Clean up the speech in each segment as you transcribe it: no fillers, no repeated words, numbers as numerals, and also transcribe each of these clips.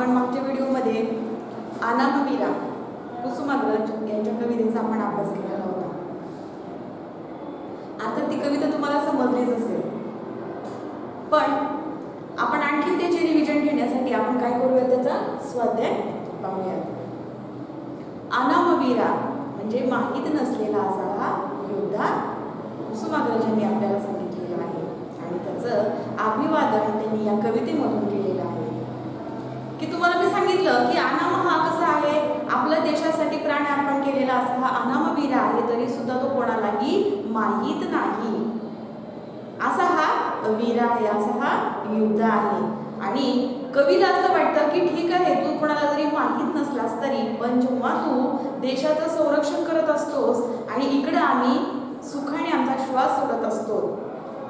आपण मागच्या व्हिडिओमध्ये अनामवीरा कुसुमाग्रज यांच्या कवितेचा आपण अभ्यास केलेला होता. आता ती कविता तुम्हाला समजलीच असेल, पण आपण आणखी त्याचे रिव्हिजन घेण्यासाठी आपण काय करूया, त्याचा स्वाध्याय पाहूया. अनामवीरा म्हणजे माहीत नसलेला असा हा योद्धा कुसुमाग्रजांनी आपल्याला सांगितलेला आहे आणि त्याचं अभिवादन त्यांनी या कवितेमधून केलेलं आहे. की तुम्हाला मी सांगितलं की अनाम हा कसा आहे, आपल्या देशासाठी प्राण अर्पण केलेला असा हा अनामवीर आहे, तरी सुद्धा तो कोणालाही माहीत नाही असा हा वीर आहे, असा हा योद्धा आहे. आणि कवीला असं वाटतं की ठीक आहे, तू कोणाला जरी माहीत नसलास तरी, पण जेव्हा तू देशाचं संरक्षण करत असतोस आणि इकडं आम्ही सुखाने आमचा श्वास सोडत असतो,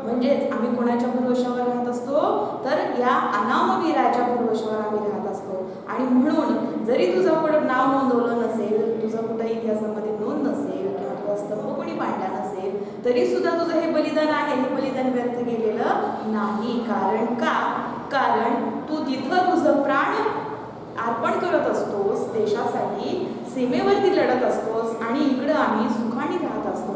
म्हणजेच आम्ही कोणाच्या भरोशावर राहत असतो, तर या अनामवीराच्या भरोशावर आम्ही राहत असतो. आणि म्हणून जरी तुझं कुठं नाव नोंदवलं नसेल, तुझं कुठं इतिहासामध्ये नोंद नसेल किंवा तुझा स्तंभ कोणी बांधला नसेल, तरी सुद्धा तुझं हे बलिदान आहे, हे बलिदान व्यर्थ गेलेलं नाही. कारण तू तिथं तुझं प्राण अर्पण करत असतोस देशासाठी, सीमेवरती लढत असतोस आणि इकडं आम्ही सुखाने राहत असतो.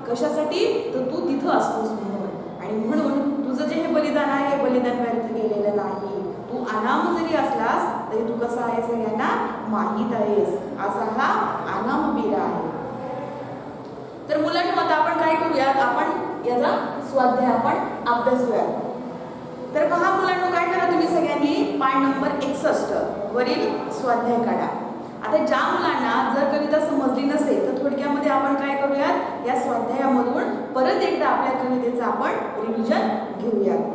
कशासाठी? तर तू तिथं असतोस म्हणून. आणि म्हणून तुझं जे हे बलिदान आहे, हे बलिदान व्यर्थ गेलेलं नाही. तू अनाम जरी असलास तरी तू कसा आहे सगळ्यांना माहीत आहेस, असा हा अनामवीर आहे. तर मुलांना आता आपण काय करूयात, आपण याचा स्वाध्याय आपण अभ्यासूया. तर पहा मुलांना, काय करा तुम्ही सगळ्यांनी पान नंबर 61 वरील स्वाध्याय काढा. आता ज्या मुलांना जर कविता समजली नसेल तर थोडक्यामध्ये आपण काय करूयात, या स्वाध्यायामधून परत एकदा आपल्या कवितेचं आपण रिव्हिजन घेऊयात.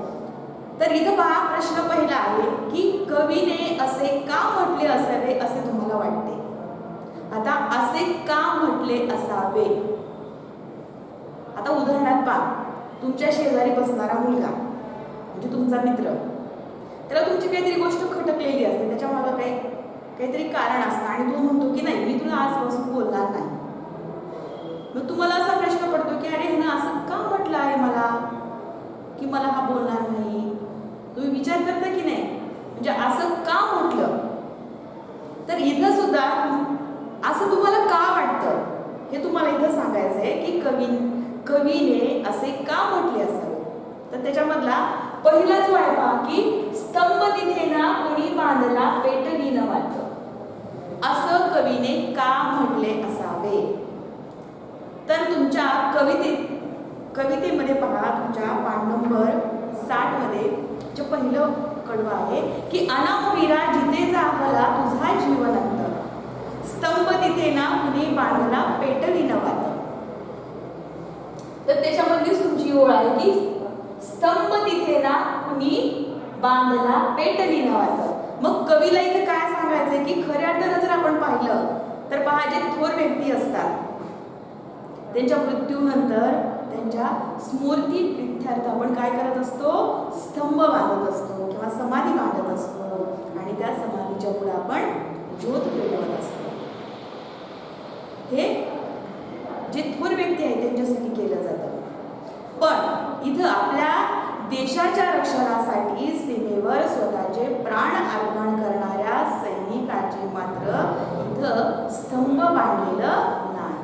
तर इथं पहा, प्रश्न पहिला आहे की कवीने असे का म्हटले असावे असे तुम्हाला वाटते. आता असे का म्हटले असावे, आता उदाहरणात पहा, तुमच्या शेजारी बसणारा मुलगा म्हणजे तुमचा मित्र, त्याला तुमची काहीतरी गोष्ट खटकलेली असते, त्याच्या मागे काहीतरी कारण असतं आणि तो म्हणतो की नाही, मी तुला आजपासून बोलणार नाही. मग तुम्हाला असा प्रश्न पडतो की अरे ना असं का म्हटलं आहे मला, की मला हा बोलणार नाही. तुम्ही विचार करता की नाही, म्हणजे असं का म्हटलं. तर इथं सुद्धा असं तुम्हाला का वाटतं हे तुम्हाला इथं सांगायचं आहे की कवीने असे का म्हटले असावे. तर त्याच्यामधला पहिला जो आहे पहा की स्तंभ तिथे ना कोणी बांधला पेटली न वाट, असं कवीने का म्हटले असावे. तर तुमच्या कवितेमध्ये पहा, तुमच्या पान नंबर 60 मध्ये जे पहिलं कडवं आहे की अनामवीरा जिथे जाहला तुझा जीवनंत, स्तंभ तिथे ना कुणी बांधला पेटली न वाट. तर त्याच्यामधलीच तुमची ओळ आहे की स्तंभ तिथे ना कुणी बांधला पेटली न वाट. मग कवीला इथे काय सांगायचंय की खऱ्या अर्थानं जर आपण पाहिलं तर पहा, जे थोर व्यक्ती असतात त्यांच्या मृत्यूनंतर त्यांच्या स्मृती प्रित्यर्थ आपण काय करत असतो, स्तंभ बांधत असतो किंवा समाधी बांधत असतो आणि त्या समाधीच्या पुढे आपण ज्योत पेटवत असतो. हे जे थोर व्यक्ती आहेत त्यांच्यासाठी केलं जातं. पण इथं आपल्या देशाच्या रक्षणासाठी सीमेवर स्वतःचे प्राण अर्पण करणाऱ्या सैनिकाचे मात्र इथं स्तंभ बांधलेलं नाही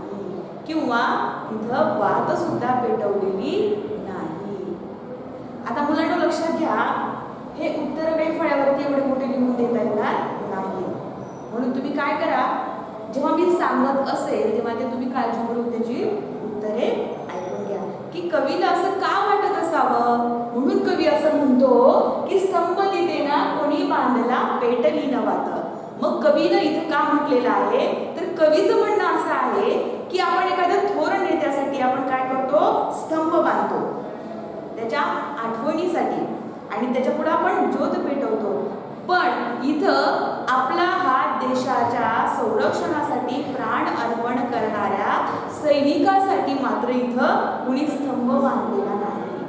किंवा इथं वात सुद्धा पेटवलेली नाही. आता मुलांना लक्षात घ्या, हे उत्तर काही फळ्यावरती एवढे मोठे लिहून देता येणार नाही. म्हणून तुम्ही काय करा, जेव्हा मी सांगत असेल तेव्हा ते तुम्ही काळजीपूर्वक त्याची उत्तरे ऐकून घ्या की कवीला असं का वाटत असावं. म्हणून कवी असं म्हणतो की स्तंभ तिथे ना कोणी बांधला पेटली न वात. मग कवीनं इथं का म्हटलेलं आहे, तर कवीचं म्हणणं असं आहे की आपण एखाद्या थोर नेत्यासाठी आपण काय करतो, स्तंभ बांधतो त्याच्या आठवणीसाठी आणि त्याच्या पुढे आपण ज्योत पेटवतो. पण इथं आपला हा देशाच्या संरक्षणासाठी प्राण अर्पण करणाऱ्या सैनिकासाठी मात्र इथं कुणी स्तंभ बांधलेला नाही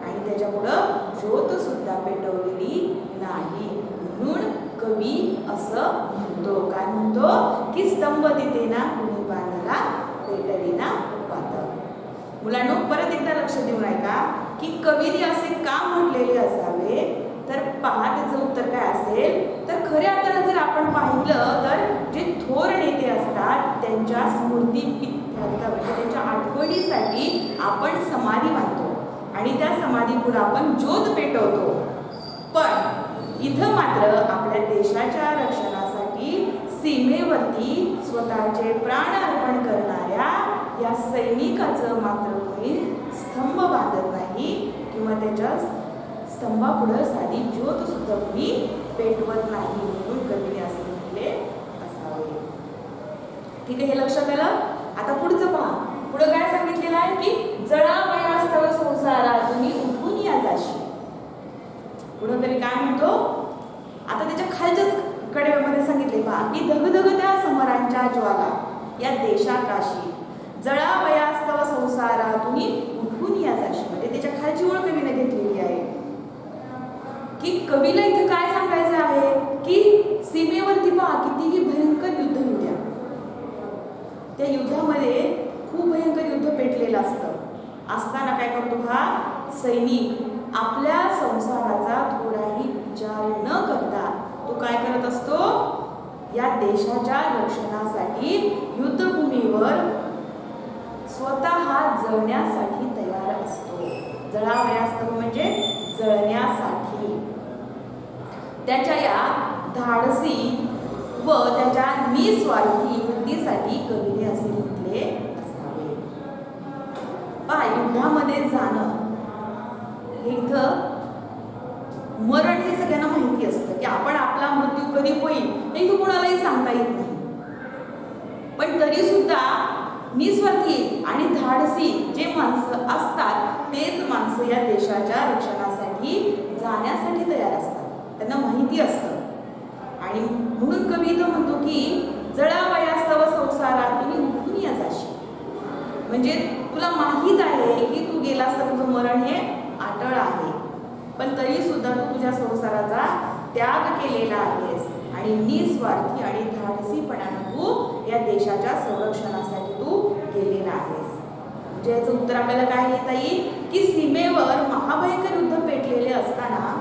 आणि त्याच्या पुढं ज्योत सुद्धा पेटवलेली नाही. म्हणून कवी असं म्हणतो, काय म्हणतो की स्तंभ तिथे ना कुणी बांधला पेटली ना वात. मुलांनो परत एकदा लक्ष देऊन ऐका की कवीने असे का म्हटलेले असावे, तर पहा त्याचं उत्तर काय असेल तर खऱ्या अर्थानं जर आपण पाहिलं तर जे थोर नेते असतात त्यांच्या स्मृती म्हणजे त्यांच्या आठवणीसाठी आपण समाधी बांधतो आणि त्या समाधीपुढे आपण ज्योत पेटवतो. पण इथं मात्र आपल्या देशाच्या रक्षणासाठी सीमेवरती स्वतःचे प्राण अर्पण करणाऱ्या या सैनिकाचं मात्र कोणी स्तंभ बांधत नाही किंवा त्याच्या स्तंभापुढे साधी ज्योत सुद्धा कोणी पेटवत नाही म्हणून कवीने असे म्हटले असावे. ठीक आहे, हे लक्षात आलं. आता पुढचं पहा. पुढं काय सांगितलेलं आहे की जळावयास्तव संसारा तुम्ही उठून या जाशी. पुढं कवी काय म्हणतो आता त्याच्या खालच्याच कडेमध्ये सांगितले पहा की धगधगत्या समरांच्या ज्वाला या देशाकाशी जळावयास्तव संसारा तुम्ही उठून या जाशी. म्हणजे त्याच्या खालची ओळ कवीने घेतलेली आहे की कवीला इथे काय सांगायचं आहे की सीमेवरती पहा कितीही भयंकर युद्ध होऊ द्या, त्या युद्धामध्ये खूप भयंकर युद्ध पेटलेलं असताना काय करतो हा सैनिक आपल्या संसाराचा थोडाही विचार न करता तो काय करत असतो या देशाच्या रक्षणासाठी युद्धभूमीवर स्वतः जळण्यासाठी तयार असतो. जळावयास्तव म्हणजे जळण्यासाठी. त्याच्या या धाडसी व त्याच्या निस्वार्थी वृत्तीसाठी कवीने असे म्हटले असावे. पहा युद्धामध्ये जाणं हे इथं मरण हे सगळ्यांना माहिती असतं की आपण आपला मृत्यू कधी होईल हे इथं कोणालाही सांगता येत नाही. पण तरी सुद्धा निस्वार्थी आणि धाडसी जे माणसं असतात तेच माणसं या देशाच्या रक्षणासाठी जाण्यासाठी तयार असतात. त्यांना माहिती असतं आणि म्हणून कवी इथं म्हणतो की जळावयास्तव संसारा तुम्ही उठून या जाशी. म्हणजे तुला माहीत आहे की तू गेलास तर तुझं मरण हे अटळ आहे, पण तरी सुद्धा तू तुझ्या संसाराचा त्याग केलेला आहेस आणि निस्वार्थी आणि धाडसीपणाने तू या देशाच्या संरक्षणासाठी तू गेलेला आहेस. म्हणजे याचं उत्तर आपल्याला काय लिहिता येईल की सीमेवर महाभयंकर युद्ध पेटलेले असताना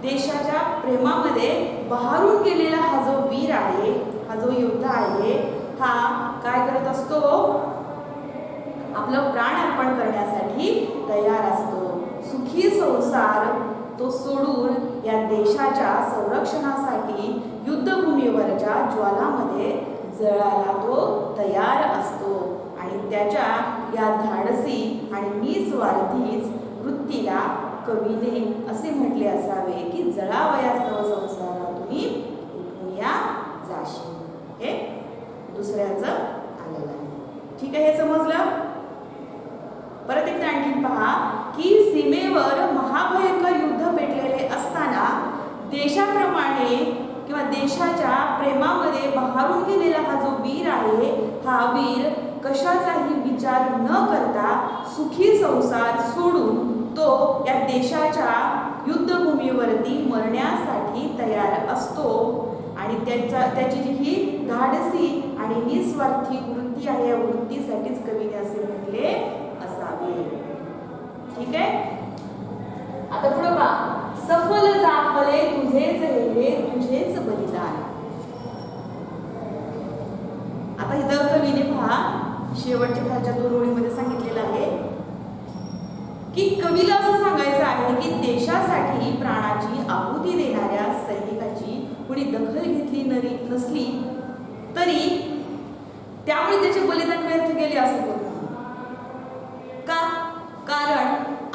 देशाच्या प्रेमामध्ये बहारून गेलेला हा जो वीर आहे, हा जो योद्धा आहे, हा काय करत असतो आपलं प्राण अर्पण करण्यासाठी तयार असतो. सुखी संसार तो सोडून या देशाच्या संरक्षणासाठी युद्धभूमीवरच्या ज्वालामध्ये जळायला तो तयार असतो आणि त्याच्या या धाडसी आणि निस्वार्थीच वृत्तीला कवीने असे म्हटले असावे की जळावयास्तव संसारा तुम्ही उठून या जाशी. हे दुसऱ्याचं आलेलं आहे. ठीक आहे, हे समजलं. परत एकदा आणखी पहा की सीमेवर महाभयंकर युद्ध पेटलेले असताना देशाप्रमाणे किंवा देशाच्या प्रेमामध्ये बहारून गेलेला हा जो वीर आहे, हा वीर कशाचाही विचार न करता सुखी संसार सोडून तो या देशाच्या युद्धभूमीवरती मरण्यासाठी तयार असतो आणि त्याची जी ही धाडसी आणि निस्वार्थी वृत्ती आहे या वृत्तीसाठीच कवीने असे म्हटले असावे. ठीक आहे, आता पुढे पहा. सफल जापले तुझेच हे तुझेच बलिदान. आता इथं कवीने पहा शेवटच्या खालच्या 2 ओळीमध्ये सांगितलेलं आहे की कवीला असं सांगायचं आहे की देशासाठी प्राणाची आहुती देणाऱ्या सैनिकाची कुणी दखल घेतली नसली तरी त्यामुळे त्याचे बलिदान व्यर्थ गेले असं होत नाही. का? कारण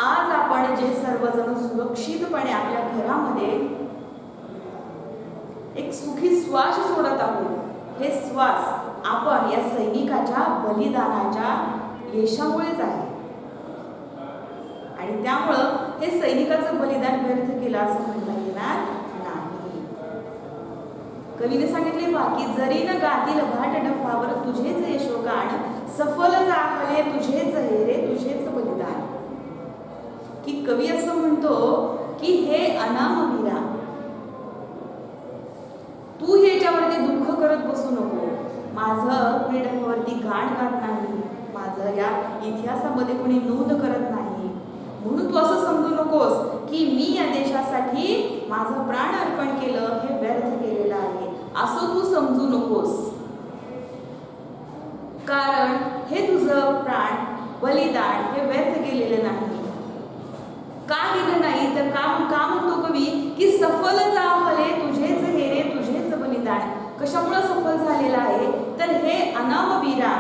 आज आपण जे सर्वजण सुरक्षितपणे आपल्या घरामध्ये एक सुखी श्वास सोडत आहोत, हे श्वास आपण या सैनिकाच्या बलिदानाच्या यशामुळेच आहे आणि त्यामुळं हे सैनिकाचं बलिदान व्यर्थ केलं असं म्हणता येणार नाही. कवीने सांगितले बा की जरी न गातील भाट डफावर तुझेच यशोगान सफल जाहले तुझेच हे रे तुझेच बलिदान. की कवी असं म्हणतो की हे अनामवीरा, तू ह्याच्यावरती दुःख करत बसू नको. माझं कुणी डफावरती गाण गात नाही, माझं या इतिहासामध्ये कुणी नोंद करत नाही, म्हणून तू असं समजू नकोस की मी या देशासाठी माझं प्राण अर्पण केलं, हे व्यर्थ केलेलं आहे, असं तू समजू नकोस. कारण हे तुझं प्राण बलिदान हे व्यर्थ गेलेलं नाही. का गेलं नाही तर का म्हणतो कवी की सफल जा फले तुझेच हे रे तुझेच बलिदान. कशामुळे सफल झालेलं आहे तर हे अनामवीरा,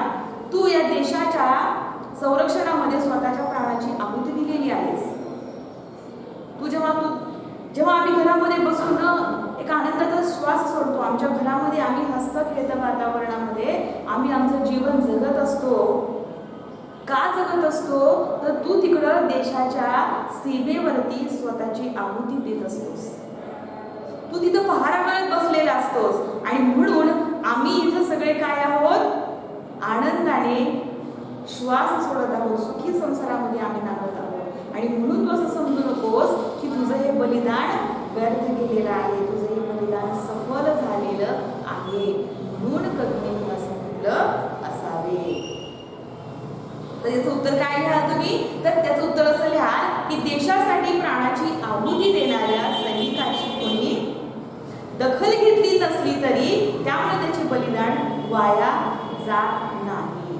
तू या देशाच्या संरक्षणामध्ये स्वतःच्या प्राणाची आहुती दिलेली आहेस. जेव्हा आम्ही घरामध्ये बसून एक आनंदाचा श्वास सोडतो, आमच्या घरामध्ये आम्ही हसत-खेळत वातावरणामध्ये आम्ही आमचं जीवन जगत असतो. का जगत असतो तर तू तिकडं देशाच्या सीमेवरती स्वतःची आहुती देत असतोस. तू तिथं पहारा करत बसलेला असतोस आणि म्हणून आम्ही इथं सगळे काय आहोत, आनंदाने श्वास सोडत आहोत, सुखी संसारामध्ये आम्ही नांदत आहोत. आणि म्हणून तू असं समजू नकोस की तुझं हे बलिदान व्यर्थ गेलेलं आहे, तुझं हे बलिदान सफल झालेलं आहे. म्हणून कधीही सांगितलं असावे. तर याचं उत्तर काय लिहाल तुम्ही, तर त्याचं उत्तर असं लिहाल की देशासाठी प्राणाची आहुती देणाऱ्या सैनिकाची कोणी दखल घेतली नसली तरी त्यामुळे त्याचे बलिदान वाया जात नाही.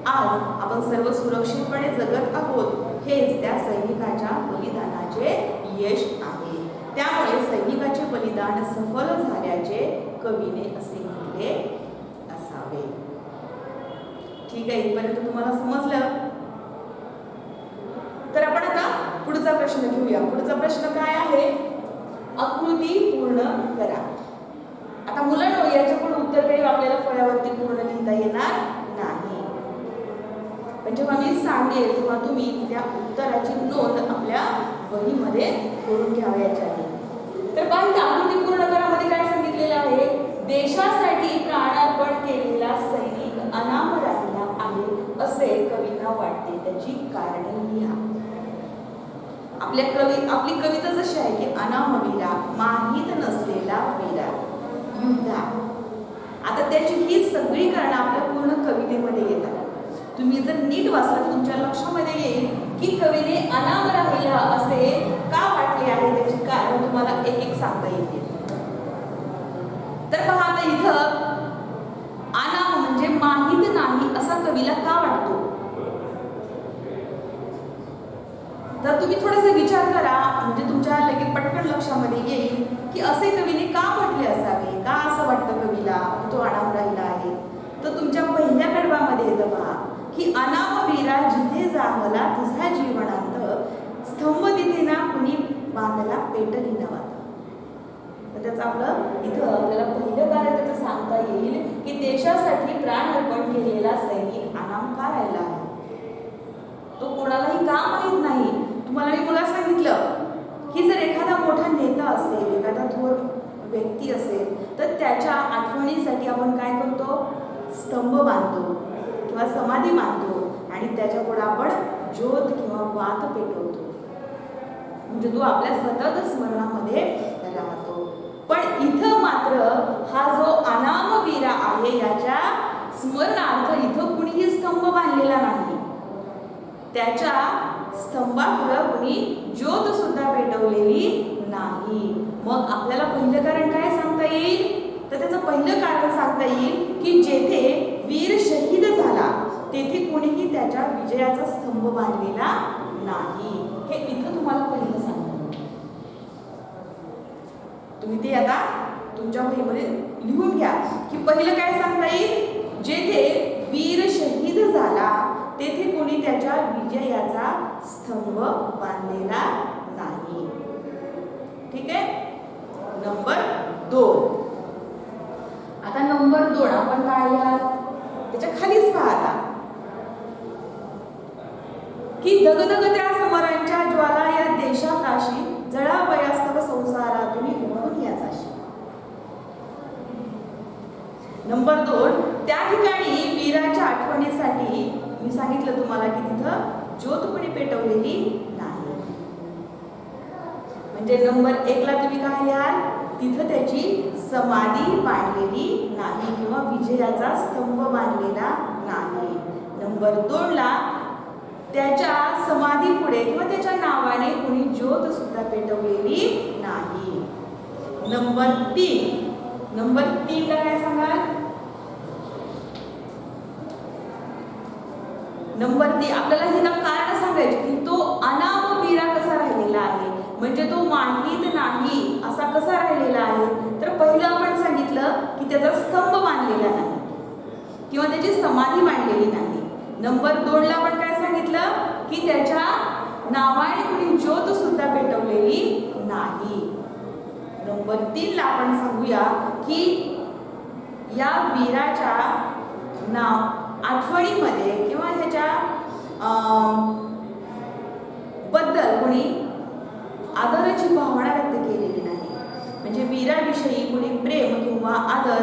आज आपण सर्व सुरक्षितपणे जगत आहोत, हेच त्या सैनिकाच्या बलिदानाचे यश आहे. त्यामुळे सैनिकाचे बलिदान सफल झाल्याचे कवीने असे म्हटले असावे. ठीक आहे, इथपर्यंत तुम्हाला समजलं. तर आपण आता पुढचा प्रश्न घेऊया. पुढचा प्रश्न काय आहे, आकृती पूर्ण करा. आता मुलांनो, याचे पण उत्तर काही आपल्याला फळ्यावरती पूर्ण लिहिता येणार नाही, पण जेव्हा मी सांगेल तेव्हा तुम्ही त्या उत्तराची नोंद आपल्या वहीमध्ये करून घ्यावयाची आहे. तर पाहिजे आकृती पूर्ण करामध्ये काय सांगितलेलं आहे, देशासाठी प्राणार्पण केलेला सैनिक अनाम राहिला आहे असे कवींना वाटते, त्याची कारणे लिहा. आपली कविता जशी आहे की अनामवीरा, माहीत नसलेला वीरा, युद्धा. आता त्याची ही सगळी कारणं आपल्या पूर्ण कवितेमध्ये येतात. तुम्ही जर नीट वाचलं तुमच्या लक्षामध्ये येईल की कवीने अनाम राहिला असे का वाटले आहे, त्याची कारण तुम्हाला एक एक सांगता येतील. तर पहा, आता इथं अनाम म्हणजे माहीत नाही असा कवीला का वाटतो, तर तुम्ही थोडासा विचार करा, म्हणजे तुमच्या लगेच पटकन लक्षामध्ये येईल की असे कवीने का म्हटले असावे, का असं वाटतं कवीला तो अनाम राहिला आहे. तर तुमच्या पहिल्या कडवामध्ये येतं पहा की अनामवीरा जिथे जावला तुझा जीवनांत, स्तंभ तिथे ना कुणी बांधला पेटली नवा. तर त्याचं आपलं इथं आपल्याला पहिलं कारण त्याचं सांगता येईल की देशासाठी प्राण अर्पण केलेला सैनिक अनाम का राहिला आहे. तो कोणालाही का माहीत नाही. तुम्हाला मी मुला सांगितलं की जर एखादा मोठा नेता असेल, एखादा थोर व्यक्ती असेल, तर त्याच्या आठवणीसाठी आपण काय करतो, स्तंभ बांधतो किंवा समाधी बांधतो आणि त्याच्यापुढे आपण ज्योत किंवा वात पेटवतो, म्हणजे तो आपल्या सतत स्मरणामध्ये राहतो. पण इथं मात्र हा जो अनामवीरा आहे याच्या स्मरणार्थ इथं कुणीही स्तंभ बांधलेला नाही. त्याच्या स्तंभापुढं कुणी ज्योत सुद्धा पेटवलेली नाही. मग आपल्याला पहिलं कारण काय सांगता येईल, तर त्याचं पहिलं कारण सांगता येईल की जेथे वीर शहीद झाला तेथे कोणीही त्याच्या विजयाचा स्तंभ बांधलेला नाही. हे इथं तुम्हाला पहिलं सांगतो. तुम्ही ते आता तुमच्या वहीमध्ये लिहून घ्या की पहिलं काय सांगता येईल, जेथे वीर शहीद झाला तेथे कोणी त्याच्या विजयाचा स्तंभ बांधलेला नाही. ठीक आहे. नंबर 2. आता नंबर 2 आपण काय लिहाल, त्याच्या खालीच पाहता की दगदग त्या समरांच्या ज्वाला या देशाकाशी जळावयास्तव संसारातून उठून याचाशी. नंबर 2, त्या ठिकाणी वीराच्या आठवणीसाठी मी सांगितलं तुम्हाला की तिथं ज्योत कोणी पेटवलेली नाही. म्हणजे नंबर 1 ला तुम्ही काय लिहाल, तिथं त्याची समाधी बांधलेली नाही किंवा विजयाचा स्तंभ बांधलेला नाही. नंबर 2 ला त्याच्या समाधी पुढे किंवा त्याच्या नावाने कुणी ज्योत सुद्धा पेटवलेली नाही. नंबर 3 ला काय सांगाल? नंबर 3 आपल्याला हे ना कारण सांगायचे की तो अनाम वीरा कसा राहिलेला आहे, म्हणजे तो माहीत नाही असा कसा राहिलेला आहे. तर पहिलं आपण सांगितलं की त्याचा स्तंभ बांधलेला नाही किंवा त्याची समाधी बांधलेली नाही. नंबर 2 ला आपण काय सांगितलं की त्याच्या नावाने कुणी ज्योत सुद्धा पेटवलेली नाही. नंबर 3 ला आपण सांगूया की या वीराच्या आठवणीमध्ये किंवा ह्याच्या बद्दल कोणी आदराची भावना व्यक्त केलेली नाही, म्हणजे वीराविषयी कुणी प्रेम किंवा आदर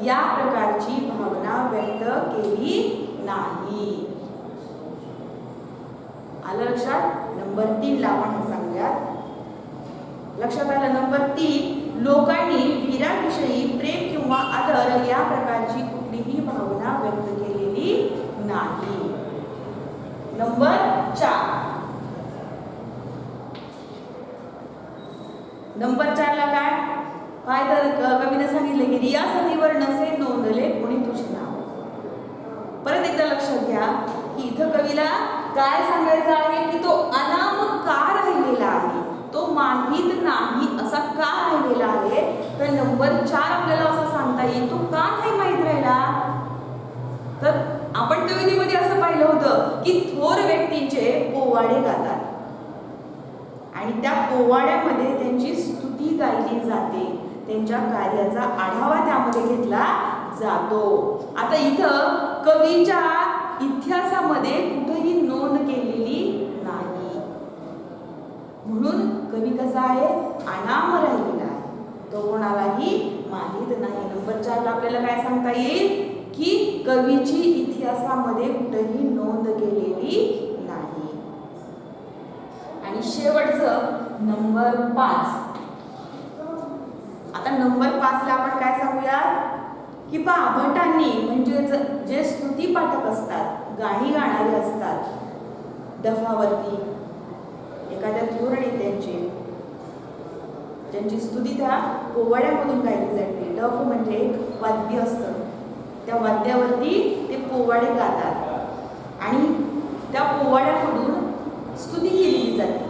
या प्रकारची भावना व्यक्त केली नाही. आलं लक्षात? नंबर 3 ला आपण सांगूया. लक्षात आलं? नंबर 3 लोकांनी वीराविषयी प्रेम किंवा आदर या प्रकारची कुठलीही भावना व्यक्त केलेली नाही. नंबर 4 ला काय तर कवीने सांगितले की रियासतीवर नसे नोंदले कोणी तुझे नाव. परत एकदा लक्षात घ्या की इथं कवीला काय सांगायचं आहे की तो अनाम का राहिलेला आहे, तो माहीत नाही असा का राहिलेला आहे. तर नंबर 4 आपल्याला असं सांगता येईल तो का नाही माहीत राहिला. तर आपण कवितेमध्ये असं पाहिलं होतं की थोर व्यक्तींचे पोवाडे गातात आणि त्या पोवाड्यामध्ये त्यांची स्तुती गायली जाते, त्यांच्या कार्याचा आढावा त्यामध्ये घेतला जातो. आता इथं कवीच्या इतिहासामध्ये कुठेही नोंद केलेली नाही, म्हणून कवी कसा आहे? अनाम राहिलेला आहे, तो कोणालाही माहीत नाही. नंबर 4 ला आपल्याला काय सांगता येईल की कवीची इतिहासामध्ये कुठेही नोंद केलेली नाही. आणि शेवटचं नंबर 5. आता नंबर 5 ला आपण काय सांगूया की भटांनी म्हणजे जे स्तुती पाठक असतात, गाणी गाणारे असतात, डफावरती एखाद्या थोर नेत्यांची ज्यांची स्तुती त्या पोवाड्यामधून गायली जाते. डफ म्हणजे एक वाद्य असतं, त्या वाद्यावरती ते पोवाडे गातात आणि त्या पोवाड्यामधून स्तुती केली जाते,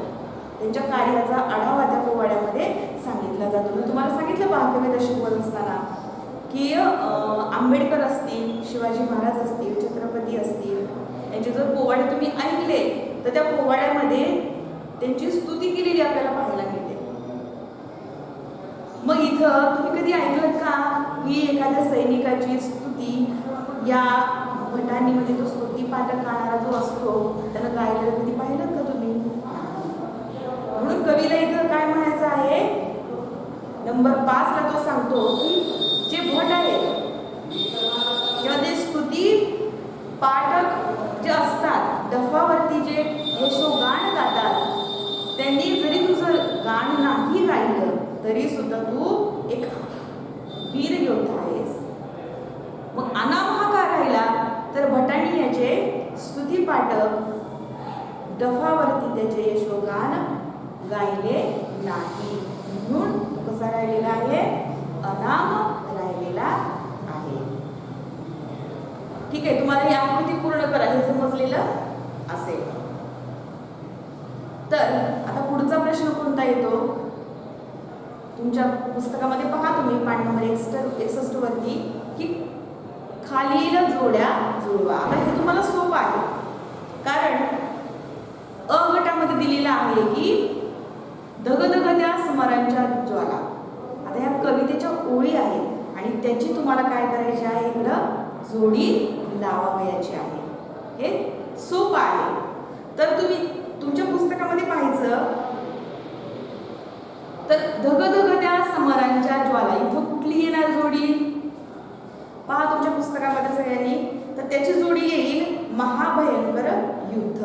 त्यांच्या कार्याचा आढावा त्या पोवाड्यामध्ये सांगितला जातो. मी तुम्हाला सांगितलं पहा कविता शिकवत असताना की आंबेडकर असतील, शिवाजी महाराज असतील, छत्रपती असतील, यांचे जर पोवाडे तुम्ही ऐकले तर त्या पोवाड्यामध्ये त्यांची स्तुती केलेली आपल्याला पाहायला मिळते. मग इथं तुम्ही कधी ऐकलं का की एखाद्या सैनिकाची स्तुती या भटांनी म्हणजे तो स्तुती पाठक गाणारा जो असतो त्यानं गायलेलं कधी पाहिलं का तुम्ही? म्हणून कवीला इथं काय म्हणायचं आहे, नंबर 5 ला तो सांगतो की जे भट आहेत किंवा ते स्तुती पाठक जे असतात, डफावरती जे यशोगान गातात, त्यांनी जरी तुझं गाण नाही गायलं तरी सुद्धा तू एक वीर योद्धा आहेस. मग अनाम हा का राहिला? तर भटांनी याचे स्तुती पाठक डफावरती त्याचे यशोगान गायले नाही, म्हणून कसा राहिलेला आहे? अनाम राहिलेला आहे. ठीक आहे, तुम्हाला ही आकृती पूर्ण करा हे समजलेलं असेल. तर आता पुढचा प्रश्न कोणता येतो तुमच्या पुस्तकामध्ये पहा तुम्ही पान नंबर 61 वरती की खालील जोड्या जुळवा. आता हे तुम्हाला सोपं आहे कारण अ गटामध्ये दिलेला आहे की धगधगत्या समरांच्या ज्वाला. आता ह्या कवितेच्या ओळी आहेत आणि त्याची तुम्हाला काय करायची आहे, इकडं जोडी लावावयाची आहे. हे सोपं आहे. तर तुम्ही तुमच्या पुस्तकामध्ये पाहायचं तर धगधगत्या समरांच्या ज्वाला इथं कुठली येणार जोडी पहा तुमच्या पुस्तकामध्ये सगळ्यांनी. तर त्याची जोडी येईल महाभयंकर युद्ध.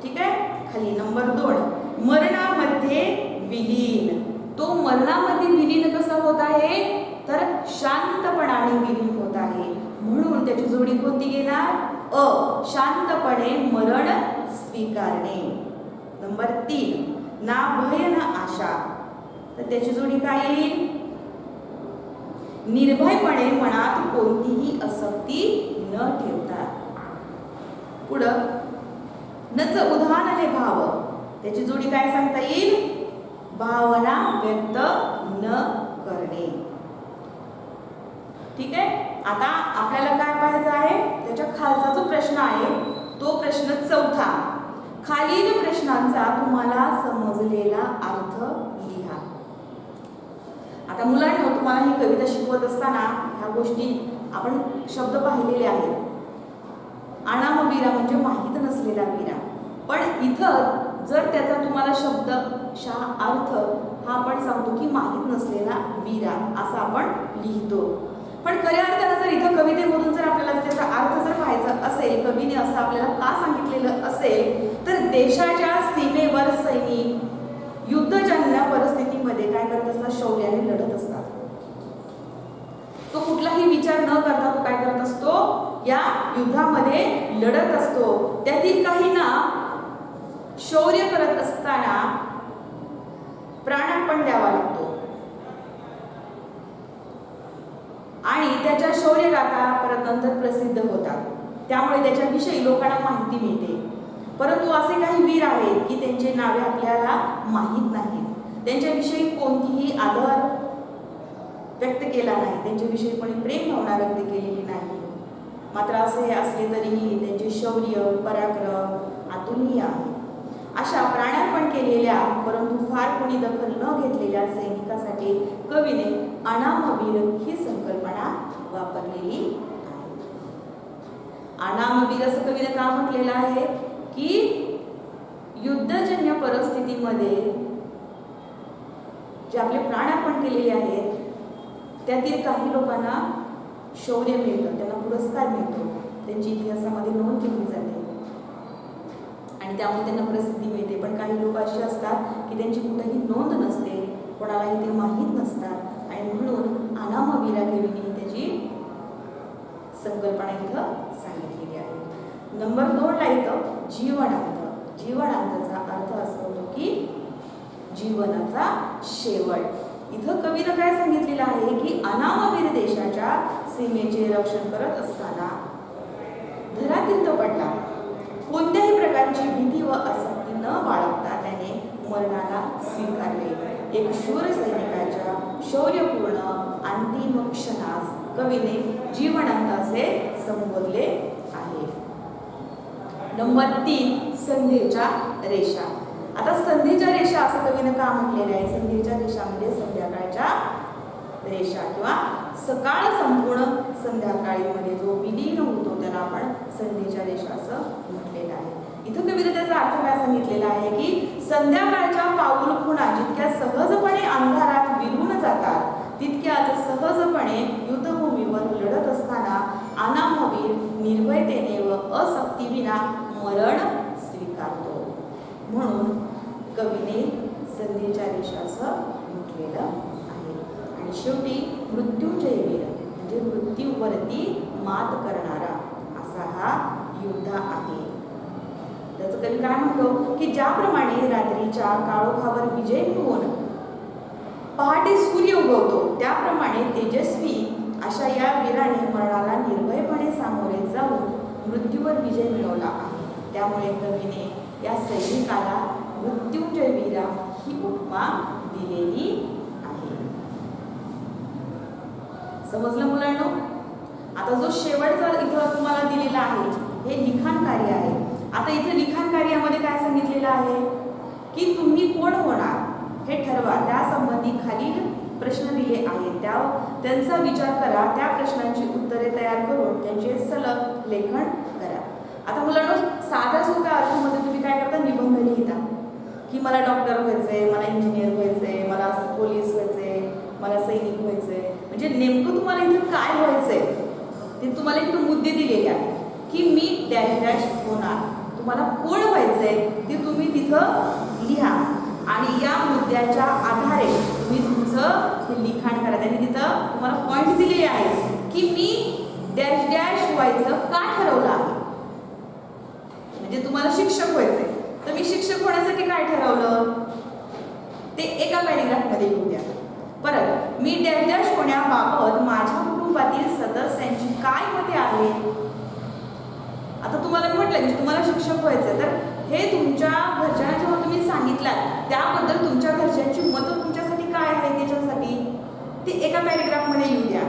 ठीक आहे. खाली नंबर 2 मरणामध्ये विलीन. तो मरणामध्ये विलीन कसा होत आहे तर शांतपणाने विलीन होत आहे, म्हणून त्याची जोडी कोणती घेणार? शांतपणे मरण स्वीकारणे. नंबर 3 ना भय ना आशा, तर त्याची जोडी काय येईल? निर्भयपणे मनात कोणतीही आसक्ती न ठेवता. पुढं नच उधानले भाव, त्याची जोडी काय सांगता येईल? भावना व्यक्त न करणे. ठीक आहे. आता आपल्याला काय पाहायचं आहे? त्याच्या खालचा जो प्रश्न आहे तो प्रश्न 4. खालील प्रश्नांचा तुम्हाला समजलेला अर्थ लिहा. आता मुलांनो, तुम्हाला ही कविता शिकवत असताना ह्या गोष्टी आपण शब्द पाहिलेले आहेत. अनामवीरा म्हणजे माहीत नसलेला वीरा, पण इथं जर त्याचा तुम्हाला शब्दशः अर्थ हा आपण सांगतो की माहीत नसलेला वीरा असा आपण लिहितो. पण खऱ्या अर्थानं जर इथं कवितेमधून जर आपल्याला त्याचा अर्थ जर पाहायचा असेल, कवीने असं आपल्याला का सांगितलेलं असेल, तर देशाच्या सीमेवर सैनिक युद्धजन्य परिस्थितीमध्ये काय करत असतात? शौर्याने लढत असतात. तो कुठलाही विचार न करता तो काय करत असतो? या युद्धामध्ये लढत असतो. त्यातील काहींना शौर्य करत असताना प्राणार्पण द्यावा लागतो आणि त्याच्या शौर्यगाथा परत नंतर प्रसिद्ध होतात. त्यामुळे त्याच्याविषयी लोकांना माहिती मिळते. परंतु असे काही वीर आहेत की त्यांचे नावे आपल्याला माहीत नाहीत, त्यांच्याविषयी कोणतीही आदर व्यक्त केला नाही, त्यांच्याविषयी कोणी प्रेम भावना व्यक्त केलेली नाही. मात्र असे असले तरीही त्यांचे शौर्य पराक्रम अतुलनीय आहे. अशा प्राणार्पण केलेल्या परंतु फार कोणी दखल न घेतलेल्या सैनिकासाठी कवीने अनामवीर ही संकल्पना वापरलेली आहे. अनामवीर असं कवीने का म्हटलेलं आहे? की युद्धजन्य परिस्थितीमध्ये जे आपले प्राणार्पण केलेले आहेत त्यातील काही लोकांना शौर्य मिळतं, त्यांना पुरस्कार मिळतो, त्यांची इतिहासामध्ये नोंद केली जाते आणि त्यामुळे त्यांना प्रसिद्धी मिळते. पण काही लोक असे असतात की त्यांची कुठेही नोंद नसते, कोणालाही ते माहीत नसतात आणि म्हणून अनामवीरा कवीने त्याची संकल्पना इथं सांगितलेली आहे. नंबर 2 ला इथं जीवनांत. जीवनांतचा अर्थ असा होतो की जीवनाचा शेवट. इथं कवीनं काय सांगितलेलं आहे की अनामवीर देशाच्या सीमेचे रक्षण करत असताना धरातीर्थ पडला. कोणत्याही प्रकारची भीती व आसक्ती न बाळगता त्याने मरणाला स्वीकारले. एक शूर सैनिकाच्या शौर्यपूर्ण अंतिम क्षणास कवीने जीवनांत असे संबोधले आहे. नंबर 3 संध्येच्या रेषा. आता संध्येच्या रेषा असं कवीनं का म्हटलेलं आहे? संध्येच्या रेषा म्हणजे संध्याकाळच्या रेषा किंवा सकाळ संपूर्ण संध्याकाळीमध्ये जो विलीन होतो त्याला आपण संध्येच्या रेषा असं म्हटलेलं आहे. इथं कवीने त्याचा अर्थ काय सांगितलेला आहे की संध्याकाळच्या पाऊल खुणा जितक्या सहजपणे अंधारात विरून जातात तितक्याच सहजपणे युद्धभूमीवर लढत असताना अनामवीर निर्भयतेने व आसक्तीविना मरण स्वीकारतो. म्हणून कवीने संध्येच्या रेषा असं म्हटलेलं आहे. आणि शेवटी मृत्युंजय वीर म्हणजे मृत्यूवरती मात करणारा असा हा योद्धा आहे. त्याचं कवी काय म्हणतो की ज्याप्रमाणे रात्रीच्या काळोखावर विजय मिळवून पहाटे सूर्य उगवतो त्याप्रमाणे तेजस्वी अशा या वीराने मरणाला निर्भयपणे सामोरे जाऊन मृत्यूवर विजय मिळवला आहे. त्यामुळे कवीने या सैनिकाला मृत्युंजय वीरा ही उपमा दिलेली आहे. समजलं मुलांनो? आता जो शेवटचा इथं तुम्हाला दिलेला आहे हे लिखाण कार्य आहे. आता इथे लिखाण कार्यामध्ये काय सांगितलेलं आहे की तुम्ही कोण होणार हे ठरवा. त्यासंबंधी खालील प्रश्न दिले आहेत, त्यांचा विचार करा, त्या प्रश्नांची उत्तरे तयार करून त्यांचे सलग लेखन करा. आता मुलांनो, साध्या सोप्या अर्थामध्ये तुम्ही काय करता? निबंध लिहिता की मला डॉक्टर व्हायचंय, मला इंजिनियर व्हायचंय, मला पोलीस व्हायचंय, मला सैनिक व्हायचंय. म्हणजे नेमकं तुम्हाला इथे काय व्हायचंय ते तुम्हाला इथे मुद्दे दिलेले आहेत की मी डॅश डॅश होणार. तुम्हाला कोण व्हायचंय ते तुम्ही तिथं लिहा आणि या मुद्द्याच्या आधारे तुम्ही तुमचं हे लिखाण करा. त्यांनी तिथं तुम्हाला पॉईंट दिलेले आहेत की मी डॅश डॅश व्हायचं का ठरवलं आहे. म्हणजे तुम्हाला शिक्षक व्हायचंय, तर मी शिक्षक होण्यासाठी काय ठरवलं ते एका पॅरेग्राफमध्ये लिहू द्या. परत मी डॅश डॅश होण्याबाबत माझ्या कुटुंबातील सदस्यांची काय मते आहेत. आता तुम्हाला मी म्हटलं की तुम्हाला शिक्षक व्हायचं, तर हे तुमच्या घरच्यांना जेव्हा तुम्ही सांगितलं त्याबद्दल तुमच्या घरच्यांची मतं तुमच्यासाठी काय आहे त्याच्यासाठी ते एका पॅरेग्राफमध्ये लिहू द्या.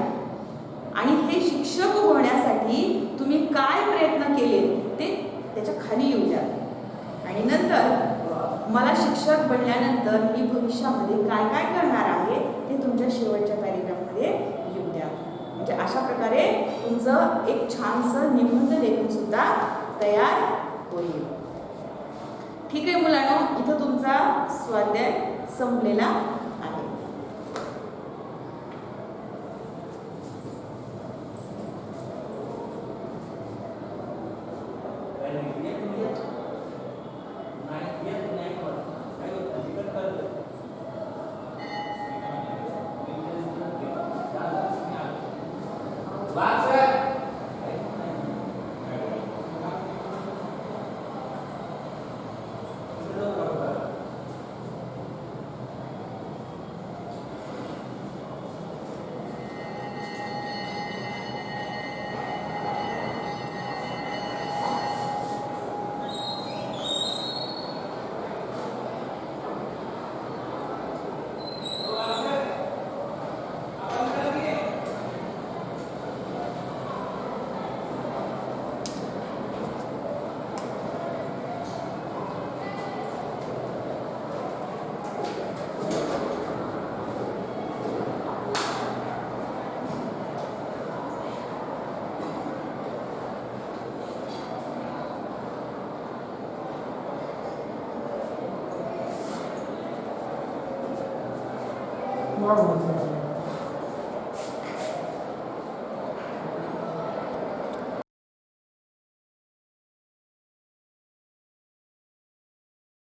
आणि हे शिक्षक होण्यासाठी तुम्ही काय प्रयत्न केले ते त्याच्या खाली येऊ द्या. आणि नंतर मला शिक्षक बनल्यानंतर मी भविष्यामध्ये काय काय करणार आहे ते तुमच्या शेवटच्या पॅरेग्राफमध्ये लिहू द्या. म्हणजे अशा प्रकारे तुमचं एक छानसं निबंध लेखन सुद्धा तयार होईल. ठीक आहे मुलांनो, इथं तुमचा स्वाध्याय संपलेला आहे. Wow.